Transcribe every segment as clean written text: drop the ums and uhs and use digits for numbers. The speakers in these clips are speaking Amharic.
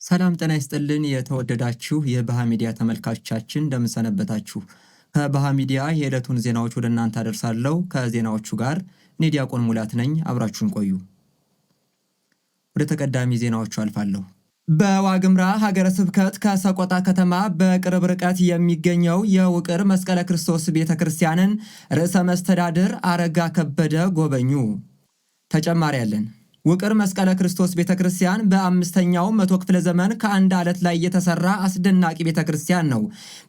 ሰላም ጤና ይስጥልን የተወደዳችሁ የባሃ ሚዲያ ተመልካቾቻችን እንደምን ሰነበታችሁ። ከባሃ ሚዲያ የዕለቱን ዜናዎች ወደ እናንተ አደርሳለሁ። ከዜናዎቹ ጋር እኔ ዲያቆን ሙላት ነኝ። አብራችሁን ቆዩ። ወደ ተቀዳሚ ዜናዎቹ አልፋለሁ። በዋግምራ ሀገረ ስብከት ከሰቆጣ ከተማ በቅርብ ርቀት የሚገኘው የውቅር መስቀለ ክርስቶስ ቤተክርስቲያንን ርዕሰ መስተዳድር አረጋ ከበደ ጎበኙ። ተጨማሪ ያለን ውቅር መስቀለ ክርስቶስ ቤተክርስቲያን በአምስተኛው መቶ ክፍለ ዘመን ከአንድ አለት ላይ የተሰራ አስደናቂ ቤተክርስቲያን ነው።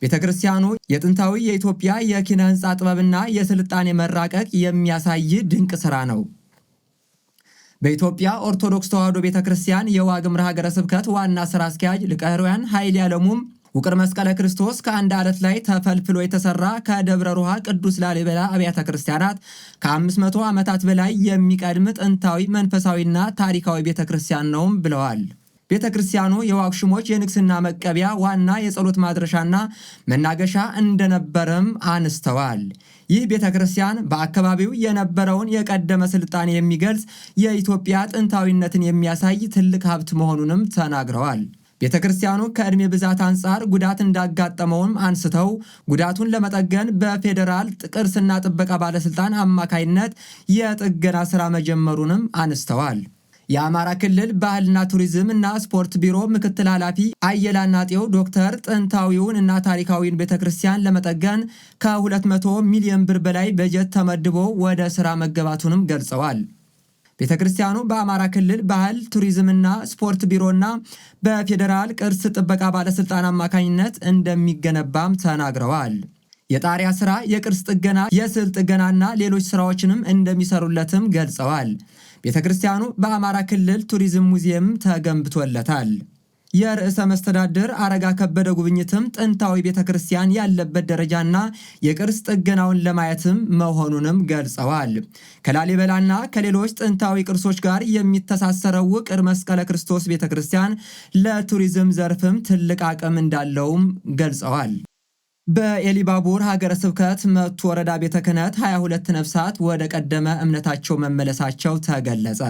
ቤተክርስቲያኑ የጥንታዊ የኢትዮጵያ የኪነ ህንፃ ጥበብና የስልጣኔ መራቀቅ የሚያሳይ ድንቅ ስራ ነው። በኢትዮጵያ ኦርቶዶክስ ተዋሕዶ ቤተክርስቲያን የዋግምራ ሀገረ ስብከት ዋና ስራ አስኪያጅ ሊቀ ኅሩያን ኃይሌ ዓለሙም ውቅር መስቀለ ክርስቶስ ከአንድ አለት ላይ ተፈልፍሎ የተሰራ ከደብረ ሮሃ ቅዱስ ላሊበላ አብያተ ክርስቲያናት ከ500 ዓመታት በላይ የሚቀድም ጥንታዊ መንፈሳዊና ታሪካዊ ቤተክርስቲያን ነውም ብለዋል። ቤተክርስቲያኑ የዋግሹሞች የንግስና መቀቢያ ዋና የጸሎት ማድረሻና መናገሻ እንደነበረም አንስተዋል። ይህ ቤተክርስቲያን በአካባቢው የነበረውን የቀደመ ስልጣኔ የሚገልጽ የኢትዮጵያ ጥንታዊነትን የሚያሳይ ትልቅ ሀብት መሆኑንም ተናግረዋል። ቤተክርስቲያኑ ከዕድሜ ብዛት አንጻር ጉዳት እንዳጋጠመውም አንስተው ጉዳቱን ለመጠገን በፌዴራል ቅርስና ጥበቃ ባለስልጣን አማካይነት የጥገና ስራ መጀመሩንም አንስተዋል። የአማራ ክልል ባህልና ቱሪዝም እና ስፖርት ቢሮ ምክትል ኃላፊ አየላናጤው ዶክተር ጥንታዊውን እና ታሪካዊውን ቤተክርስቲያን ለመጠገን ከ200 ሚሊዮን ብር በላይ በጀት ተመድቦ ወደ ስራ መገባቱንም ገልጸዋል። ቤተክርስቲያኑ በአማራ ክልል ባህል ቱሪዝምና ስፖርት ቢሮና በፌዴራል ቅርስ ጥበቃ ባለስልጣን አማካኝነት እንደሚገነባም ተናግረዋል። የጣሪያ ስራ፣ የቅርስ ጥገና፣ የስዕል ጥገናና ሌሎች ስራዎችንም እንደሚሰሩለትም ገልጸዋል። ቤተክርስቲያኑ በአማራ ክልል ቱሪዝም ሙዚየም ተገንብቶለታል። የርዕሰ መስተዳድር አረጋ ከበደ ጉብኝትም ጥንታዊ ቤተክርስቲያን ያለበት ደረጃና የቅርስ ጥገናውን ለማየትም መሆኑንም ገልጸዋል። ከላሊበላና ከሌሎች ጥንታዊ ቅርሶች ጋር የሚተሳሰረው ውቅር መስቀለ ክርስቶስ ቤተክርስቲያን ለቱሪዝም ዘርፍም ትልቅ አቅም እንዳለውም ገልጸዋል። በኤሊባቡር ሀገረ ስብከት መቱ ወረዳ ቤተ ክህነት 22 ነፍሳት ወደ ቀደመ እምነታቸው መመለሳቸው ተገለጸ።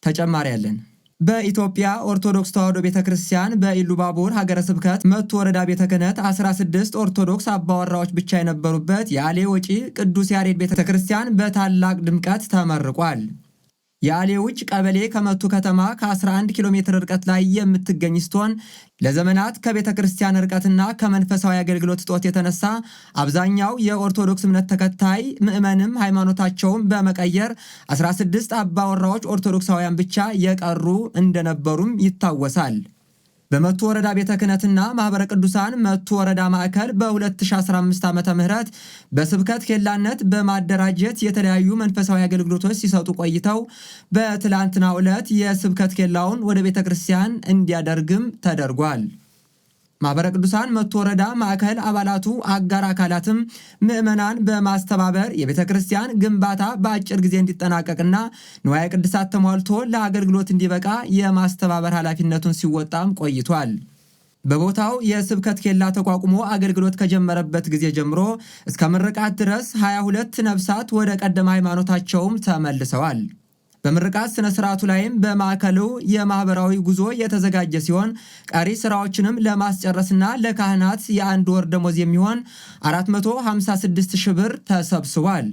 ተጨማሪ ያለን በኢትዮጵያ ኦርቶዶክስ ተዋሕዶ ቤተክርስቲያን በኢሉባቡር ሀገረ ስብከት መቱ ወረዳ ቤተ ክህነት 16 ኦርቶዶክስ አባወራዎች ብቻ የነበሩበት የአሌ ወጪ ቅዱስ ያሬድ ቤተክርስቲያን በታላቅ ድምቀት ተመርቋል። የአሌ ውጭ ቀበሌ ከመቱ ከተማ ከ11 ኪሎ ሜትር ርቀት ላይ የምትገኝ ስትሆን ለዘመናት ከቤተ ክርስቲያን ርቀትና ከመንፈሳዊ አገልግሎት እጦት የተነሳ አብዛኛው የኦርቶዶክስ እምነት ተከታይ ምዕመንም ሃይማኖታቸውን በመቀየር 16 አባወራዎች ኦርቶዶክሳውያን ብቻ የቀሩ እንደነበሩም ይታወሳል። በመቱ ወረዳ ቤተ ክህነትና ማኅበረ ቅዱሳን መቱ ወረዳ ማዕከል በ2015 ዓ.ም በስብከት ኬላነት በማደራጀት የተለያዩ መንፈሳዊ አገልግሎቶች ሲሰጡ ቆይተው በትላንትናው ዕለት የስብከት ኬላውን ወደ ቤተ ክርስቲያን እንዲያደርግም ተደርጓል። ማኅበረ ቅዱሳን መቱ ወረዳ ማዕከል አባላቱ አጋር አካላትም ምዕመናን በማስተባበር የቤተ ክርስቲያን ግንባታ በአጭር ጊዜ እንዲጠናቀቅና ንዋየ ቅድሳት ተሟልቶ ለአገልግሎት እንዲበቃ የማስተባበር ኃላፊነቱን ሲወጣም ቆይቷል። በቦታው የስብከት ኬላ ተቋቁሞ አገልግሎት ከጀመረበት ጊዜ ጀምሮ እስከ ምርቃት ድረስ 22 ነፍሳት ወደ ቀደመ ሃይማኖታቸውም ተመልሰዋል። በምርቃት ስነ ስርዓቱ ላይም በማዕከሉ የማህበራዊ ጉዞ የተዘጋጀ ሲሆን ቀሪ ስራዎችንም ለማስጨረስና ለካህናት የአንድ ወር ደሞዝ የሚሆን 456 ሺህ ብር ተሰብስቧል።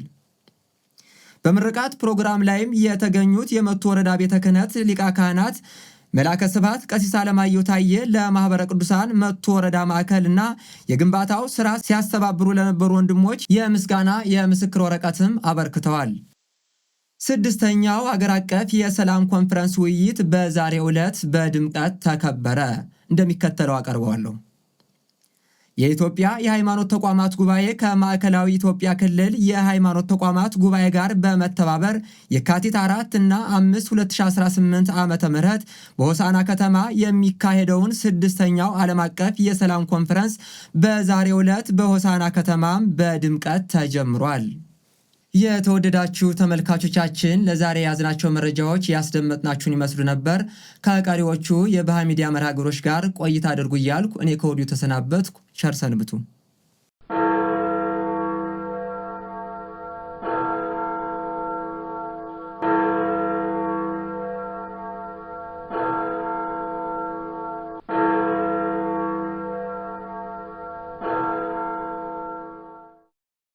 በምርቃት ፕሮግራም ላይም የተገኙት የመቱ ወረዳ ቤተ ክህነት ሊቀ ካህናት መላከ ስብሐት ቀሲስ አለማየሁ ታዬ ለማኅበረ ቅዱሳን መቱ ወረዳ ማዕከልና የግንባታው ስራ ሲያስተባብሩ ለነበሩ ወንድሞች የምስጋና የምስክር ወረቀትም አበርክተዋል። ስድስተኛው አገር አቀፍ የሰላም ኮንፈረንስ ውይይት በዛሬው ዕለት በድምቀት ተከበረ። እንደሚከተለው አቀርበዋለሁ። የኢትዮጵያ የሃይማኖት ተቋማት ጉባኤ ከማዕከላዊ ኢትዮጵያ ክልል የሃይማኖት ተቋማት ጉባኤ ጋር በመተባበር የካቲት 4 እና 5 2018 ዓ.ም በሆሳና ከተማ የሚካሄደውን ስድስተኛው ዓለም አቀፍ የሰላም ኮንፈረንስ በዛሬው ዕለት በሆሳና ከተማም በድምቀት ተጀምሯል። የተወደዳችሁ ተመልካቾቻችን ለዛሬ ያዝናቸው መረጃዎች ያስደመጥናችሁን ይመስሉ ነበር። ከቀሪዎቹ የባሃ ሚዲያ መርሃ ግብሮች ጋር ቆይታ አድርጉ እያልኩ እኔ ከወዲሁ ተሰናበትኩ። ቸር ሰንብቱ።